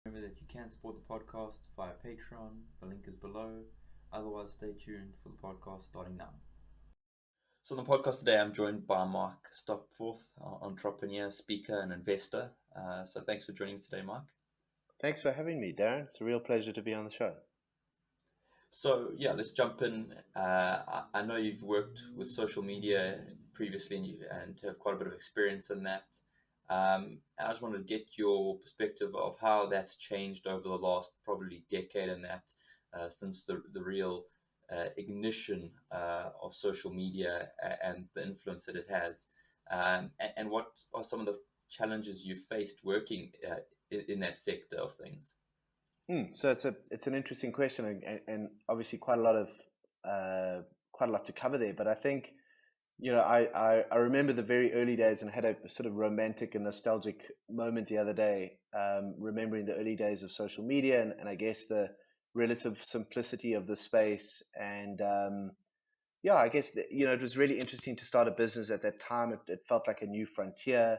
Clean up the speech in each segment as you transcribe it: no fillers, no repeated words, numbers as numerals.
Remember that you can support the podcast via Patreon. The link is below. Otherwise, stay tuned for the podcast starting now. So on the podcast today, I'm joined by Mark Stopforth, entrepreneur, speaker, and investor. So thanks for joining me today, Mark. Thanks for having me, Darren. It's a real pleasure to be on the show. So yeah, let's jump in. I know you've worked with social media previously and have quite a bit of experience in that. And I just wanted to get your perspective of how that's changed over the last probably decade and that since the real ignition of social media and the influence that it has. And what are some of the challenges you faced working in that sector of things? So it's an interesting question, and obviously quite a lot to cover there. But I think I remember the very early days and had a sort of romantic and nostalgic moment the other day, remembering the early days of social media and I guess the relative simplicity of the space. And I guess it was really interesting to start a business at that time. It felt like a new frontier.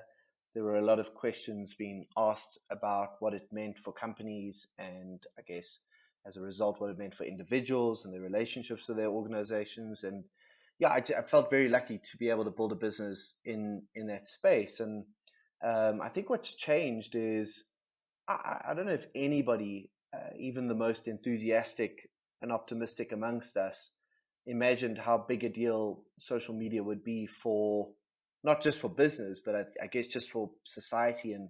There were a lot of questions being asked about what it meant for companies, and I guess as a result, what it meant for individuals and their relationships with their organizations. And I felt very lucky to be able to build a business in that space. And I think what's changed is I don't know if anybody, even the most enthusiastic and optimistic amongst us, imagined how big a deal social media would be for not just for business, but I guess just for society and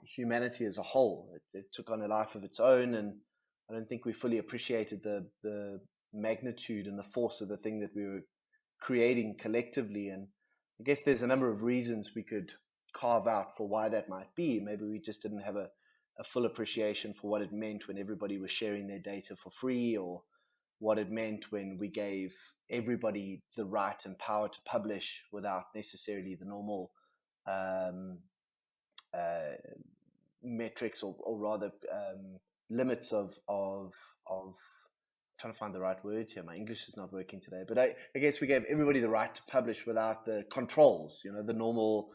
humanity as a whole. It took on a life of its own, and I don't think we fully appreciated the magnitude and the force of the thing that we were creating collectively. And I guess there's a number of reasons we could carve out for why that might be. Maybe we just didn't have a full appreciation for what it meant when everybody was sharing their data for free, or what it meant when we gave everybody the right and power to publish without necessarily the normal uh, metrics, or rather limits of trying to find the right words here. My English is not working today, but I guess we gave everybody the right to publish without the controls. The normal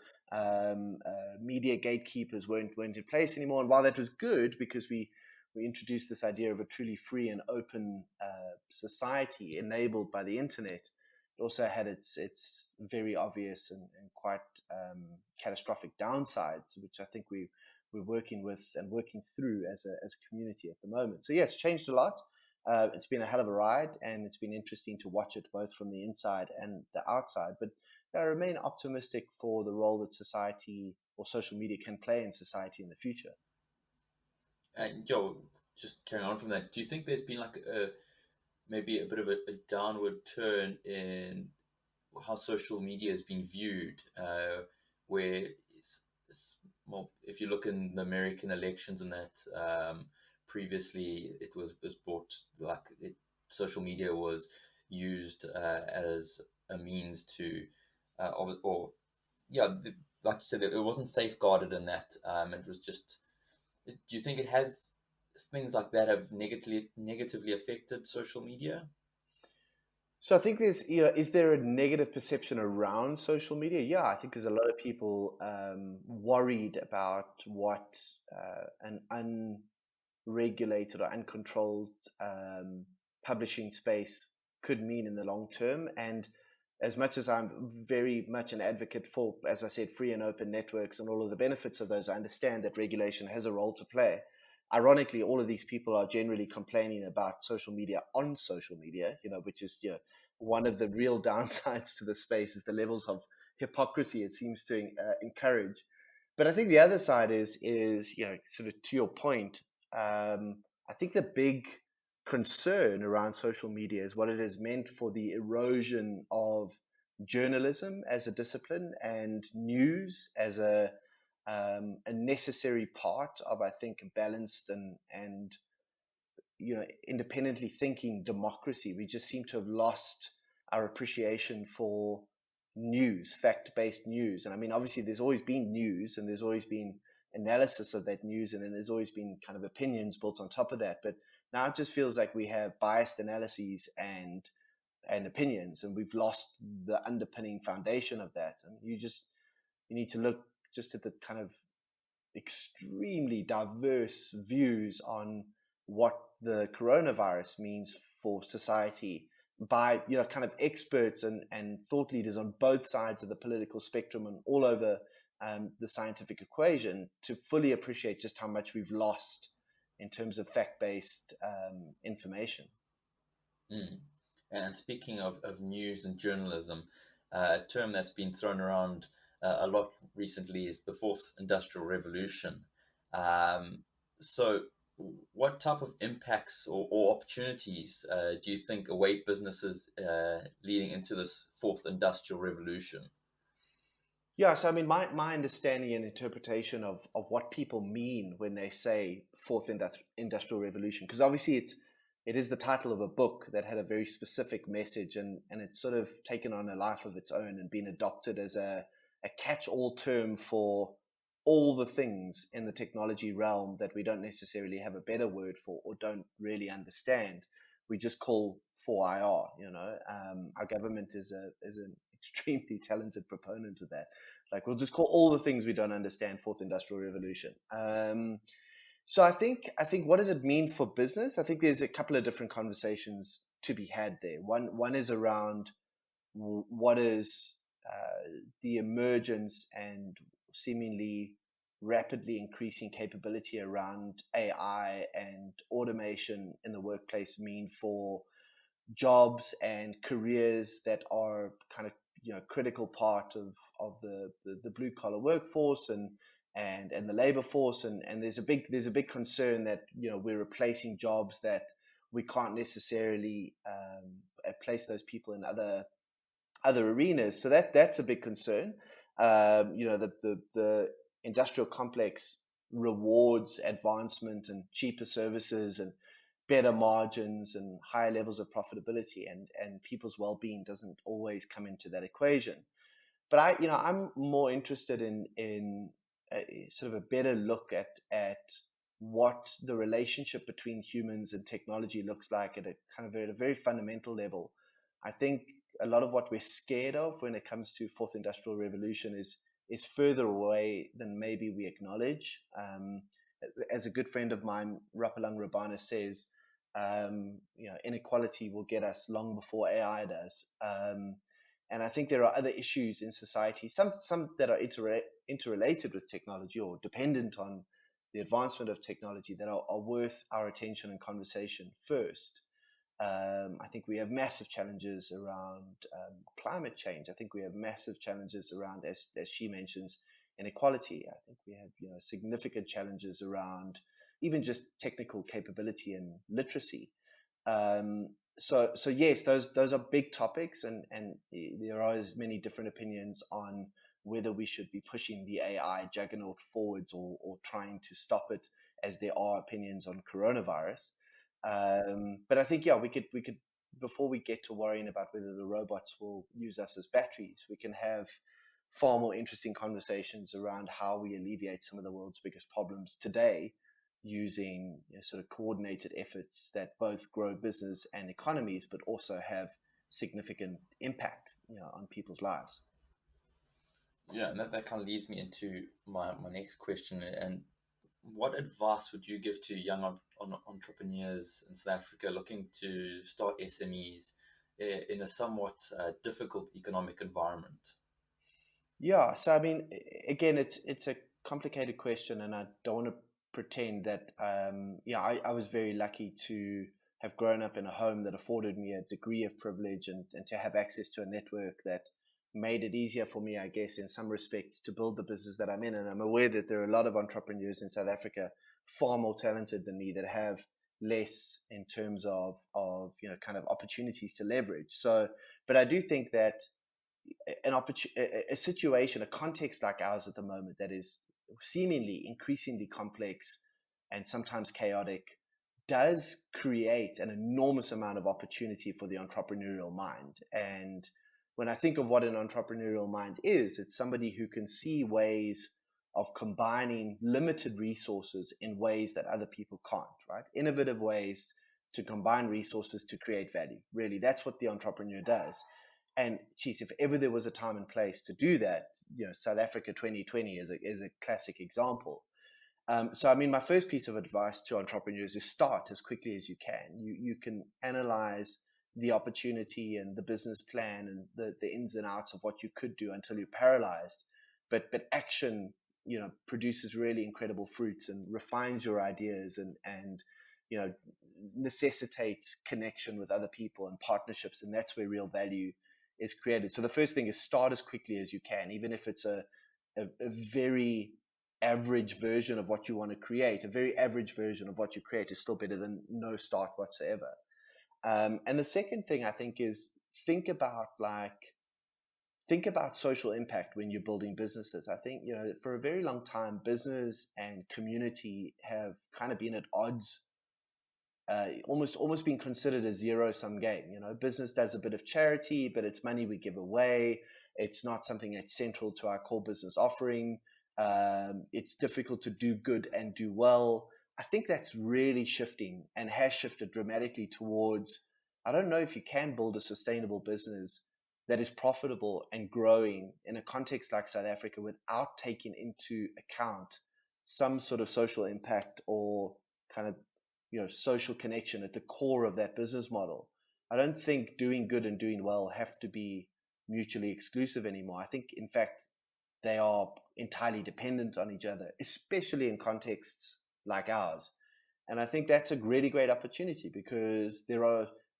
media gatekeepers weren't in place anymore. And while that was good because we introduced this idea of a truly free and open society enabled by the internet, it also had its very obvious and quite catastrophic downsides, which I think we're working with and working through as a community at the moment. So yeah, it's changed a lot. It's been a hell of a ride, and it's been interesting to watch it both from the inside and the outside. But I remain optimistic for the role that society or social media can play in society in the future. And just carrying on from that, do you think there's been like maybe a bit of a downward turn in how social media is being viewed, where well, if you look in the American elections and that, previously it was brought like social media was used as a means to, or yeah, like you said, it wasn't safeguarded in that. It was just. Do you think it has things like that have negatively affected social media? So I think is there a negative perception around social media? Yeah, I think there's a lot of people worried about what an unregulated or uncontrolled publishing space could mean in the long term. And as much as I'm very much an advocate for, as I said, free and open networks and all of the benefits of those, I understand that regulation has a role to play. Ironically, all of these people are generally complaining about social media on social media, which is one of the real downsides to the space is the levels of hypocrisy it seems to encourage. But I think the other side is sort of to your point. I think the big concern around social media is what it has meant for the erosion of journalism as a discipline and news as a necessary part of, I think, a balanced and independently thinking democracy. We just seem to have lost our appreciation for news, fact-based news. And I mean, obviously, there's always been news, and there's always been analysis of that news, and then there's always been kind of opinions built on top of that. But now it just feels like we have biased analyses and opinions, and we've lost the underpinning foundation of that. And you need to look just at the kind of extremely diverse views on what the coronavirus means for society by kind of experts and thought leaders on both sides of the political spectrum and all over the scientific equation to fully appreciate just how much we've lost in terms of fact-based information. Mm. And speaking of news and journalism, a term that's been thrown around a lot recently is the fourth industrial revolution. Um, so, what type of impacts or opportunities do you think await businesses leading into this fourth industrial revolution? Yeah, so I mean, my understanding and interpretation of what people mean when they say fourth industrial revolution, because obviously it is the title of a book that had a very specific message, and it's sort of taken on a life of its own and been adopted as a catch-all term for all the things in the technology realm that we don't necessarily have a better word for or don't really understand. We just call 4IR. Our government is an extremely talented proponent of that. Like, we'll just call all the things we don't understand fourth industrial revolution. So I think what does it mean for business? I think there's a couple of different conversations to be had there. One is around what is the emergence and seemingly rapidly increasing capability around AI and automation in the workplace mean for jobs and careers that are kind of critical part of the blue collar workforce and the labor force, and there's a big concern that we're replacing jobs that we can't necessarily place those people in other arenas. So that's a big concern. The industrial complex rewards advancement and cheaper services and better margins and higher levels of profitability, and people's well-being doesn't always come into that equation. But I'm more interested in sort of a better look at what the relationship between humans and technology looks like at a very fundamental level. I think a lot of what we're scared of when it comes to fourth industrial revolution is further away than maybe we acknowledge. As a good friend of mine, Rapalang Rabana, says, inequality will get us long before AI does. And I think there are other issues in society, some that are interrelated with technology or dependent on the advancement of technology, that are worth our attention and conversation first. I think we have massive challenges around climate change. I think we have massive challenges around, as she mentions, inequality. I think we have significant challenges around even just technical capability and literacy. So yes, those are big topics, and there are as many different opinions on whether we should be pushing the AI juggernaut forwards or trying to stop it, as there are opinions on coronavirus. But I think we could before we get to worrying about whether the robots will use us as batteries, we can have far more interesting conversations around how we alleviate some of the world's biggest problems today, using sort of coordinated efforts that both grow business and economies, but also have significant impact on people's lives. Yeah, and that kind of leads me into my next question. And what advice would you give to young entrepreneurs in South Africa looking to start SMEs in a somewhat difficult economic environment? Yeah, so I mean, again, it's a complicated question, and I don't want to pretend that. I was very lucky to have grown up in a home that afforded me a degree of privilege, and to have access to a network that made it easier for me, I guess, in some respects, to build the business that I'm in. And I'm aware that there are a lot of entrepreneurs in South Africa far more talented than me that have less in terms of kind of opportunities to leverage. So, but I do think that a situation, a context like ours at the moment, that is seemingly increasingly complex and sometimes chaotic, does create an enormous amount of opportunity for the entrepreneurial mind. And when I think of what an entrepreneurial mind is, it's somebody who can see ways of combining limited resources in ways that other people can't, right? Innovative ways to combine resources to create value. Really, that's what the entrepreneur does. And geez, if ever there was a time and place to do that, South Africa 2020 is a classic example. So, I mean, my first piece of advice to entrepreneurs is start as quickly as you can. You can analyze the opportunity and the business plan and the ins and outs of what you could do until you're paralyzed. But action, produces really incredible fruits and refines your ideas and you know necessitates connection with other people and partnerships, and that's where real value is created. So the first thing is start as quickly as you can, even if it's a very average version of what you want to create. A very average version of what you create is still better than no start whatsoever. And the second thing I think is think about think about social impact when you're building businesses. I think, for a very long time, business and community have kind of been at odds, almost being considered a zero sum game. Business does a bit of charity, but it's money we give away. It's not something that's central to our core business offering. It's difficult to do good and do well. I think that's really shifting and has shifted dramatically towards, I don't know if you can build a sustainable business that is profitable and growing in a context like South Africa without taking into account some sort of social impact or kind of social connection at the core of that business model. I don't think doing good and doing well have to be mutually exclusive anymore. I think, in fact, they are entirely dependent on each other, especially in contexts like ours. And I think that's a really great opportunity, because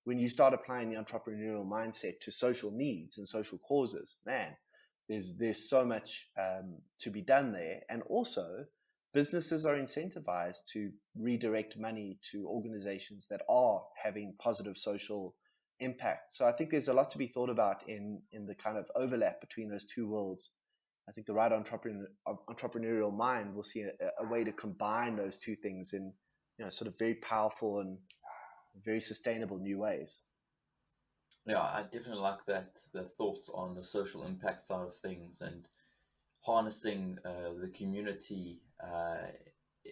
when you start applying the entrepreneurial mindset to social needs and social causes, man, there's so much to be done there. And also, businesses are incentivized to redirect money to organizations that are having positive social impact. So I think there's a lot to be thought about in the kind of overlap between those two worlds. I think the right entrepreneurial mind will see a way to combine those two things in sort of very powerful and very sustainable new ways. Yeah, I definitely like that, the thoughts on the social impact side of things and harnessing the community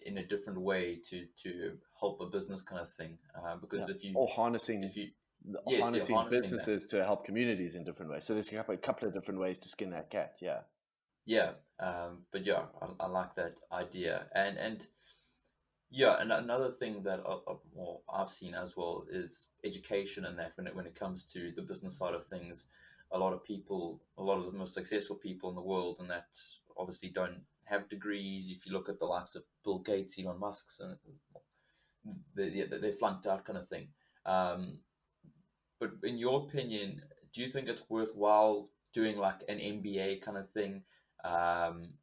in a different way to help a business kind of thing. Yeah, Because or harnessing if you, yes, yeah, harnessing harnessing that. businesses to help communities in different ways. So there's a couple of different ways to skin that cat. Yeah. Yeah, but yeah, I like that idea, and yeah, and another thing that well, I've seen as well is education, and that when it comes to the business side of things, a lot of people, a lot of the most successful people in the world, and that obviously don't have degrees. If you look at the likes of Bill Gates, Elon Musk's, and they flunked out kind of thing. Um, but in your opinion, do you think it's worthwhile doing like an MBA kind of thing? Um,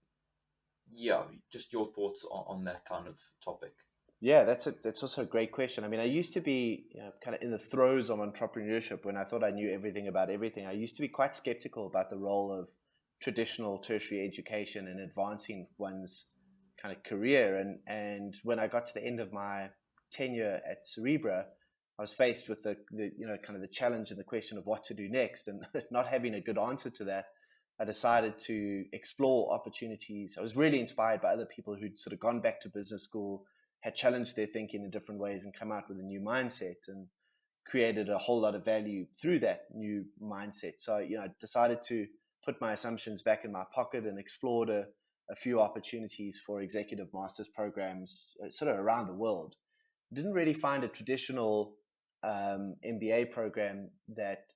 yeah, just your thoughts on that kind of topic. Yeah, that's also a great question. I mean, I used to be kind of in the throes of entrepreneurship when I thought I knew everything about everything. I used to be quite skeptical about the role of traditional tertiary education in advancing one's kind of career. And when I got to the end of my tenure at Cerebra, I was faced with the kind of the challenge and the question of what to do next, and not having a good answer to that. I decided to explore opportunities. I was really inspired by other people who'd sort of gone back to business school, had challenged their thinking in different ways, and come out with a new mindset and created a whole lot of value through that new mindset. So, I decided to put my assumptions back in my pocket and explored a few opportunities for executive master's programs sort of around the world. Didn't really find a traditional MBA program that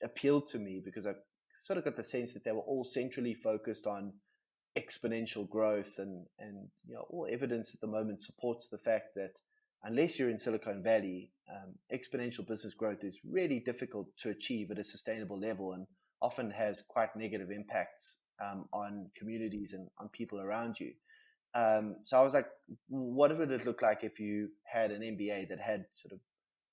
appealed to me, because I sort of got the sense that they were all centrally focused on exponential growth, and all evidence at the moment supports the fact that unless you're in Silicon Valley, exponential business growth is really difficult to achieve at a sustainable level, and often has quite negative impacts on communities and on people around you. So I was like, what would it look like if you had an MBA that had sort of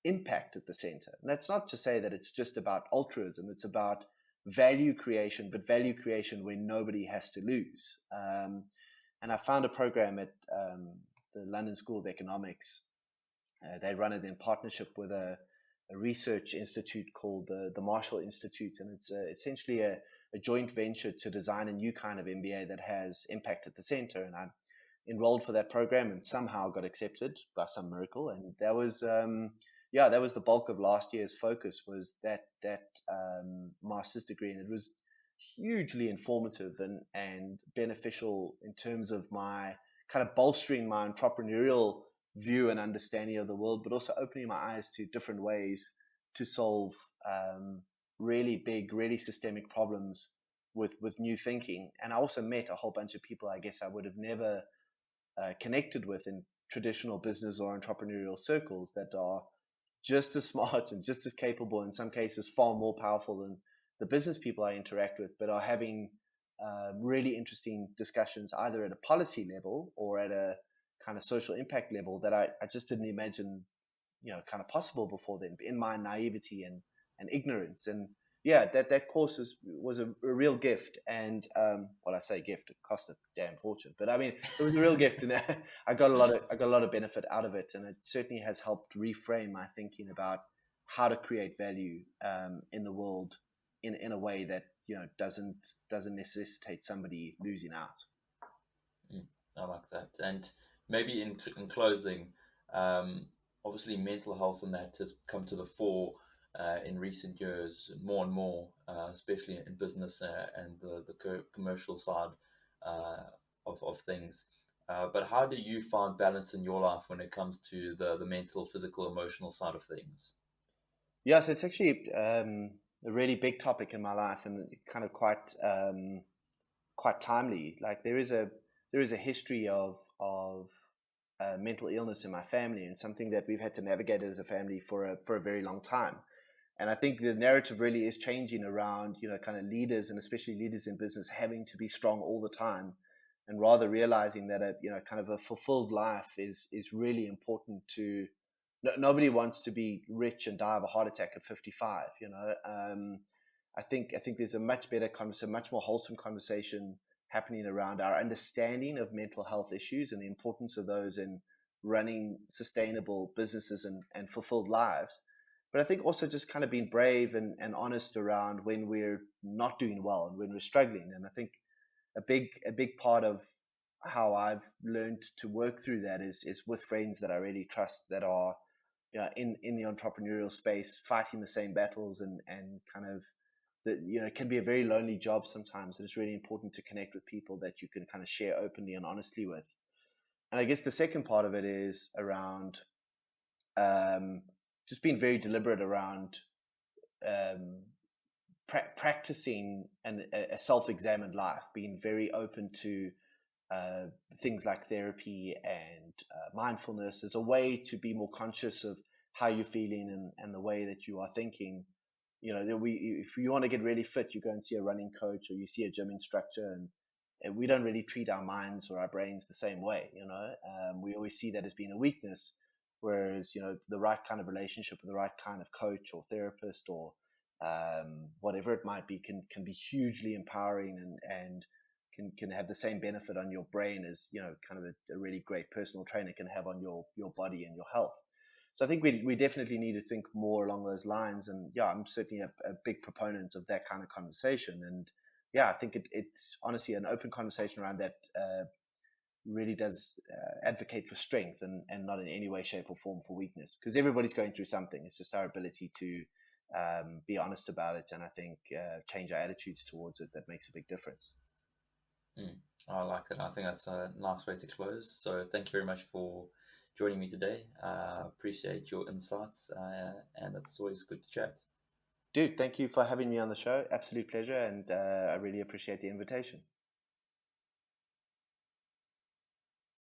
impact at the center? And that's not to say that it's just about altruism. It's about value creation, but value creation where nobody has to lose. And I found a program at the London School of Economics. They run it in partnership with a research institute called the Marshall Institute, and it's essentially a joint venture to design a new kind of MBA that has impact at the center. And I enrolled for that program and somehow got accepted by some miracle. And that was that was the bulk of last year's focus, was that master's degree, and it was hugely informative and beneficial in terms of my kind of bolstering my entrepreneurial view and understanding of the world, but also opening my eyes to different ways to solve really big, really systemic problems with new thinking. And I also met a whole bunch of people I guess I would have never connected with in traditional business or entrepreneurial circles that are just as smart and just as capable, in some cases far more powerful than the business people I interact with, but are having really interesting discussions either at a policy level or at a kind of social impact level that I just didn't imagine, kind of possible before then, in my naivety and ignorance. And yeah, that course was a real gift. And well, I say gift, it cost a damn fortune, but I mean, it was a real gift, and I got a lot of benefit out of it, and it certainly has helped reframe my thinking about how to create value in the world in a way that doesn't necessitate somebody losing out. I like that. And maybe in closing, um, obviously mental health and that has come to the fore in recent years more and more, especially in business and the commercial side uh, of things. But how do you find balance in your life when it comes to the mental, physical, emotional side of things? Yeah, so it's actually a really big topic in my life, and kind of quite timely. Like there is a history of mental illness in my family, and something that we've had to navigate as a family for a very long time. And I think the narrative really is changing around, kind of leaders, and especially leaders in business, having to be strong all the time, and rather realizing that kind of a fulfilled life is really important to. Nobody wants to be rich and die of a heart attack at 55. I think there's a much better conversation, much more wholesome conversation happening around our understanding of mental health issues and the importance of those in running sustainable businesses and fulfilled lives. But I think also just kind of being brave and honest around when we're not doing well and when we're struggling. And I think a big part of how I've learned to work through that is with friends that I really trust, that are in the entrepreneurial space, fighting the same battles, and kind of that it can be a very lonely job sometimes, and it's really important to connect with people that you can kind of share openly and honestly with. And I guess the second part of it is around um, just being very deliberate around um, practicing a self-examined life, being very open to uh, things like therapy and mindfulness as a way to be more conscious of how you're feeling and the way that you are thinking. If you want to get really fit, you go and see a running coach or you see a gym instructor, and we don't really treat our minds or our brains the same way. We always see that as being a weakness, whereas the right kind of relationship with the right kind of coach or therapist or whatever it might be can be hugely empowering, and can have the same benefit on your brain as kind of a really great personal trainer can have on your body and your health. So I think we definitely need to think more along those lines. And yeah, I'm certainly a big proponent of that kind of conversation. And yeah, I think it's honestly an open conversation around that really does advocate for strength, and not in any way, shape, or form for weakness, because everybody's going through something. It's just our ability to be honest about it, and I think change our attitudes towards it, that makes a big difference. Mm, I like that. I think that's a nice way to close. So thank you very much for joining me today. Appreciate your insights, and it's always good to chat. Dude, thank you for having me on the show. Absolute pleasure, and I really appreciate the invitation.